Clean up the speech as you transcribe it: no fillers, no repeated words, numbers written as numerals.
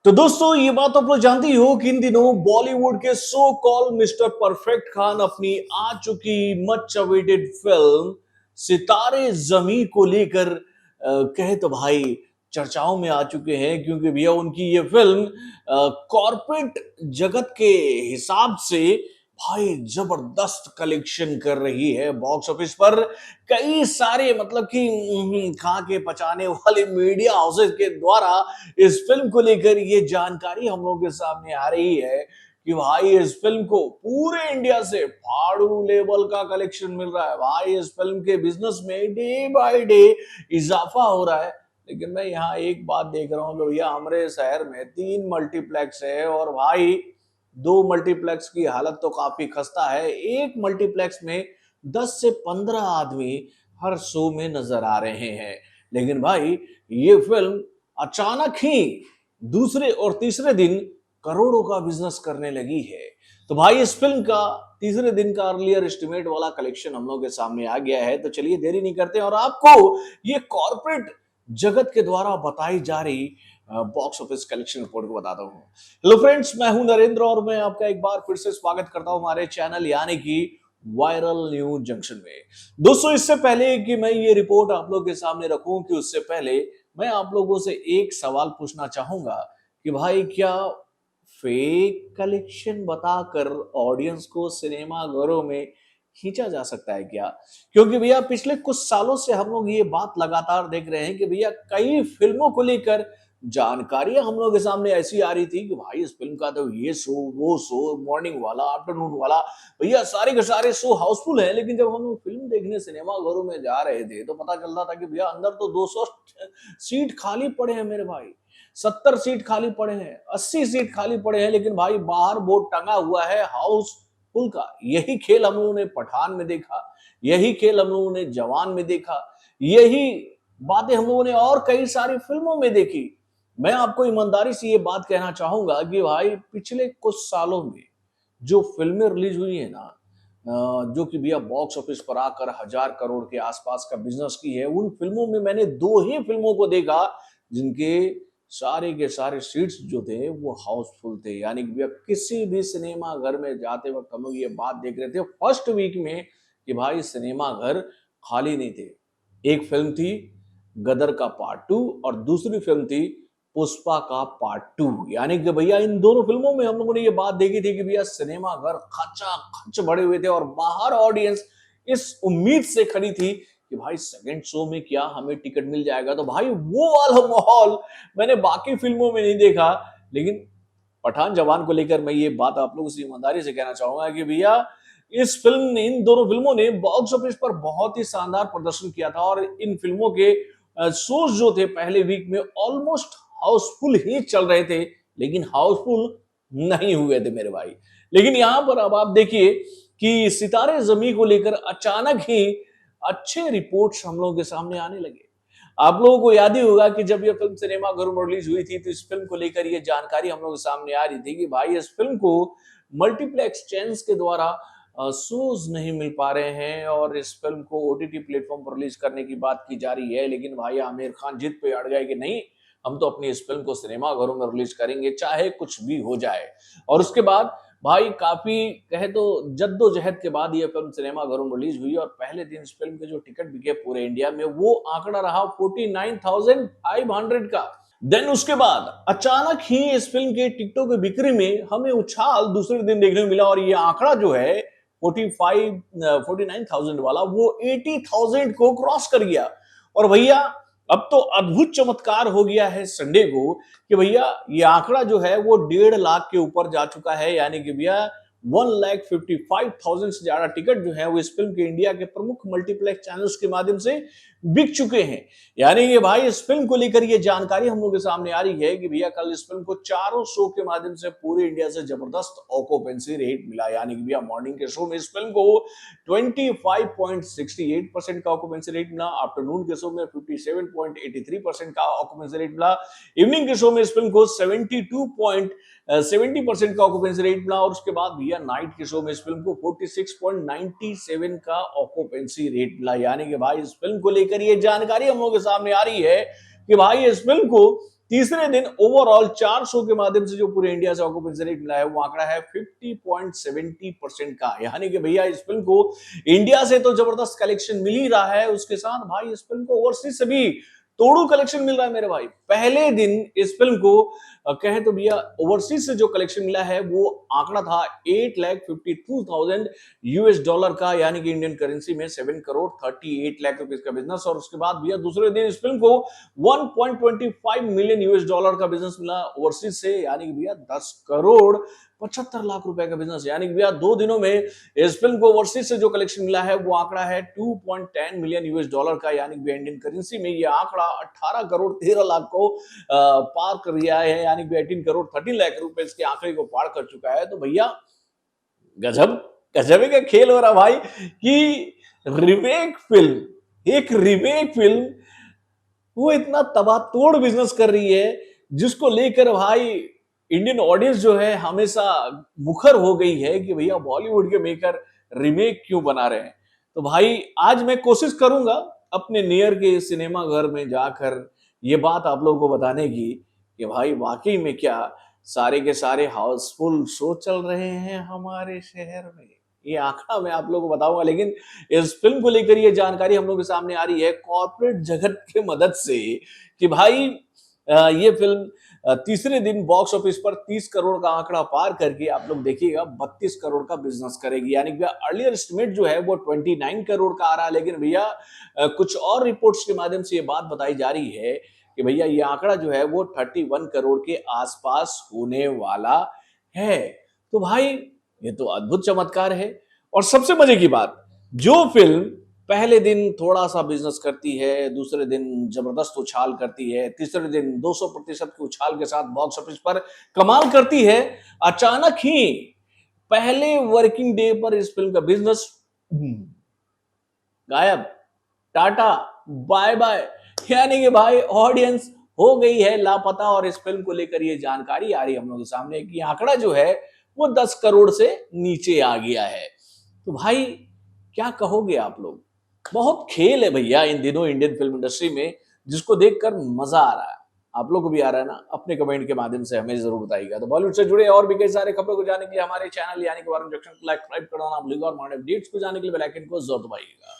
तो दोस्तों ये बात आप लोग जानते ही हो कि इन दिनों बॉलीवुड के सो कॉल मिस्टर परफेक्ट खान अपनी आ चुकी मच अवेटेड फिल्म सितारे जमी को लेकर कहे तो भाई चर्चाओं में आ चुके हैं, क्योंकि भैया उनकी ये फिल्म कॉर्पोरेट जगत के हिसाब से भाई जबरदस्त कलेक्शन कर रही है बॉक्स ऑफिस पर। कई सारे मतलब कि खा के पचाने वाले मीडिया हाउसेस के द्वारा इस फिल्म को लेकर ये जानकारी हम लोगों के सामने आ रही है कि भाई इस फिल्म को पूरे इंडिया से फाड़ू लेवल का कलेक्शन मिल रहा है। भाई इस फिल्म के बिजनेस में डे बाय डे इजाफा हो रहा है। लेकिन मैं यहाँ एक बात देख रहा हूँ कि भैया हमारे शहर में 3 मल्टीप्लेक्स है और भाई 2 मल्टीप्लेक्स की हालत तो काफी खस्ता है। एक मल्टीप्लेक्स में 10 से 15 आदमी हर शो में नजर आ रहे हैं। लेकिन भाई ये फिल्म अचानक ही दूसरे और तीसरे दिन करोड़ों का बिजनेस करने लगी है। तो भाई इस फिल्म का तीसरे दिन का अर्लियर एस्टिमेट वाला कलेक्शन हम लोग के सामने आ गया है। तो चलिए देरी नहीं करते और आपको ये कॉर्पोरेट जगत के द्वारा बताई जा रही बॉक्स ऑफिस कलेक्शन रिपोर्ट को बताता हूँ। हेलो फ्रेंड्स, मैं हूं नरेंद्र और मैं आपका एक बार फिर से स्वागत करता हूं हमारे चैनल यानी कि वायरल न्यूज जंक्शन में। दोस्तों इससे पहले कि मैं ये रिपोर्ट आप लोगों के सामने रखूं कि उससे पहले मैं आप लोगों से एक सवाल पूछना चाहूंगा कि भाई क्या फेक कलेक्शन बताकर ऑडियंस को सिनेमा घरों में खींचा जा सकता है क्या? क्योंकि भैया पिछले कुछ सालों से हम लोग ये बात लगातार देख रहे हैं कि भैया कई फिल्मों को लेकर जानकारियां हम लोग के सामने ऐसी आ रही थी कि भाई इस फिल्म का तो ये शो वो शो मॉर्निंग वाला आफ्टरनून वाला भैया सारे के सारे शो हाउसफुल है। लेकिन जब हम लोग फिल्म देखने सिनेमा घरों में जा रहे थे तो पता चलता था कि भैया अंदर तो 200 सीट खाली पड़े हैं मेरे भाई, 70 सीट खाली पड़े हैं, 80 सीट खाली पड़े हैं। लेकिन भाई बाहर बोर्ड टंगा हुआ है हाउसफुल का। यही खेल हम लोगों ने पठान में देखा, यही खेल हम लोगों ने जवान में देखा, यही बातें हम लोगों ने और कई सारी फिल्मों में देखी। मैं आपको ईमानदारी से ये बात कहना चाहूंगा कि भाई पिछले कुछ सालों में जो फिल्में रिलीज हुई है ना, जो कि भैया बॉक्स ऑफिस पर आकर 1000 करोड़ के आसपास का बिजनेस की है, उन फिल्मों में मैंने 2 ही फिल्मों को देखा जिनके सारे के सारे सीट्स जो थे वो हाउसफुल थे। यानी कि भैया किसी भी सिनेमा घर में जाते वक्त हम लोग ये बात देख रहे थे फर्स्ट वीक में कि भाई सिनेमा घर खाली नहीं थे। एक फिल्म थी गदर का पार्ट 2 और दूसरी फिल्म थी पुष्पा का पार्ट 2। यानी कि भैया इन दोनों फिल्मों में हम लोगों ने ये बात देखी थी कि भैया सिनेमा घर खचा खच भरे हुए थे और बाहर ऑडियंस इस उम्मीद से खड़ी थी कि भाई सेकंड शो में क्या हमें टिकट मिल जाएगा। तो भाई वो वाला माहौल मैंने बाकी फिल्मों में नहीं देखा। लेकिन पठान जवान को लेकर मैं ये बात आप लोगों से ईमानदारी से कहना चाहूंगा कि भैया इस फिल्म ने इन दोनों फिल्मों ने बॉक्स ऑफिस पर बहुत ही शानदार प्रदर्शन किया था और इन फिल्मों के शोज जो थे पहले वीक में ऑलमोस्ट हाउसफुल ही चल रहे थे, लेकिन हाउसफुल नहीं हुए थे मेरे भाई। लेकिन यहां पर अब आप देखिए कि सितारे जमी को लेकर अचानक ही अच्छे रिपोर्ट्स हम लोगों के सामने आने लगे। आप लोगों को याद ही होगा कि जब ये फिल्म सिनेमा घरों में रिलीज हुई थी तो इस फिल्म को लेकर ये जानकारी हम लोगों के सामने आ रही थी कि भाई इस फिल्म को मल्टीप्लेक्स चेन्स के द्वारा शोज नहीं मिल पा रहे हैं और इस फिल्म को ओटीटी प्लेटफॉर्म पर रिलीज करने की बात की जा रही है। लेकिन भाई आमिर खान जिद पे अड़ गए कि नहीं, हम तो अपनी इस फिल्म को सिनेमा घरों में रिलीज करेंगे चाहे कुछ भी हो जाए। और उसके बाद भाई काफी कहे तो जद्दोजहद के बाद ये फिल्म सिनेमा घरों में रिलीज हुई और पहले दिन इस फिल्म के जो टिकट बिके पूरे इंडिया में वो आंकड़ा रहा 49,500 का। देन उसके बाद अचानक ही इस फिल्म के टिकटों की बिक्री में हमें उछाल दूसरे दिन देखने को मिला और ये आंकड़ा जो है 49,000 वाला वो 80,000 को क्रॉस कर गया। और भैया अब तो अद्भुत चमत्कार हो गया है संडे को कि भैया ये आंकड़ा जो है वो 1.5 लाख के ऊपर जा चुका है। यानी कि भैया 1,55,000 से ज्यादा टिकट जो है वो इस फिल्म के इंडिया के प्रमुख मल्टीप्लेक्स चैनल्स के माध्यम से बिक चुके हैं। यानी कि भाई इस फिल्म को लेकर ये जानकारी हम लोगों के सामने आ रही है कि भैया कल इस फिल्म को चारों शो के माध्यम से पूरे इंडिया से जबरदस्त ऑक्यूपेंसी रेट मिला। यानी कि भैया मॉर्निंग के शो में इस फिल्म को 25.68% का ऑक्यूपेंसी रेट मिला, आफ्टरनून के शो में 57.83% का ऑक्यूपेंसी रेट मिला, इवनिंग के शो में इस फिल्म को 72.70% का ऑक्यूपेंसी रेट मिला और उसके बाद भैया नाइट के शो में इस फिल्म को 46.97 का ऑक्यूपेंसी रेट मिला। यानी कि भाई इस फिल्म को लेकर ये जानकारी हम लोगों के सामने आ रही है कि भाई इस फिल्म को तीसरे दिन ओवरऑल 4 शो के माध्यम से जो पूरे इंडिया से ऑक्यूपेंसी रेट मिला है वो आंकड़ा है 50.70% का। यानी कि भैया इस फिल्म को इंडिया से तो जबरदस्त कलेक्शन मिल ही रहा है, उसके साथ भाई इस फिल्म को ओवरसीज से भी तोड़ू कलेक्शन मिल रहा है मेरे भाई। पहले दिन इस फिल्म को कहे तो भैया ओवरसीज से जो कलेक्शन मिला है वो आंकड़ा था 8,52,000 यूएस डॉलर का, यानी कि इंडियन करेंसी में 7 करोड़ 38 लाख रुपए का बिजनेस। और उसके बाद भैया दूसरे दिन इस फिल्म को 1.25 मिलियन यूएस डॉलर का बिजनेस मिला ओवरसीज से, यानी कि भैया 10 करोड़ 75 लाख रुपए का बिजनेस। यानी कि भैया 2 दिनों में इस फिल्म को ओवरसीज से जो कलेक्शन मिला है वो आंकड़ा है 2.10 मिलियन यूएस डॉलर का, यानी कि इंडियन करेंसी में ये आंकड़ा 18 करोड़ 13 लाख को पार कर दिया है, यानी कि 18 करोड़ 13 लाख रुपए इसके आंकड़े को पार कर चुका है। तो भैया गजब गजब का खेल हो रहा भाई कि एक रीमेक फिल्म वो इतना तबातोड़ बिजनेस कर रही है, जिसको लेकर भाई इंडियन ऑडियंस जो है हमेशा मुखर हो गई है कि भैया बॉलीवुड के मेकर रीमेक क्यों बना रहे हैं। तो भाई आज मैं कोशिश करूंगा अपने नियर के सिनेमा घर में जाकर ये बात आप लोगों को बताने की कि भाई वाकई में क्या सारे के सारे हाउसफुल शो चल रहे हैं हमारे शहर में। ये आंकड़ा मैं आप लोगों को बताऊंगा, लेकिन इस फिल्म को लेकर ये जानकारी हम लोग के सामने आ रही है कॉर्पोरेट जगत के मदद से कि भाई ये फिल्म तीसरे दिन बॉक्स ऑफिस पर 30 करोड़ का आंकड़ा पार करके आप लोग देखिएगा 32 करोड़ का बिजनेस करेगी। यानी कि अर्लियर एस्टिमेट जो है वो 29 करोड़ का आ रहा है, लेकिन भैया कुछ और रिपोर्ट्स के माध्यम से ये बात बताई जा रही है कि भैया ये आंकड़ा जो है वो 31 करोड़ के आसपास होने वाला है। तो भाई ये तो अद्भुत चमत्कार है। और सबसे मजे की बात, जो फिल्म पहले दिन थोड़ा सा बिजनेस करती है, दूसरे दिन जबरदस्त उछाल करती है, तीसरे दिन 200% के उछाल के साथ बॉक्स ऑफिस पर कमाल करती है, अचानक ही पहले वर्किंग डे पर इस फिल्म का बिजनेस गायब, टाटा बाय बाय। यानी कि भाई ऑडियंस हो गई है लापता। और इस फिल्म को लेकर ये जानकारी आ रही है हम लोगों के सामने कि आंकड़ा जो है वो 10 करोड़ से नीचे आ गया है। तो भाई क्या कहोगे आप लोग? बहुत खेल है भैया इन दिनों इंडियन फिल्म इंडस्ट्री में, जिसको देखकर मजा आ रहा है। आप लोग को भी आ रहा है ना? अपने कमेंट के माध्यम से हमें जरूर बताइएगा। तो बॉलीवुड से जुड़े और भी कई सारे खबरों को जानने के लिए हमारे चैनल यानी कि वारुण जंक्शन को लाइक करना ना भूलिएगा और अपडेट्स को जानने के लिए बेल आइकन को जरूर दबाइएगा।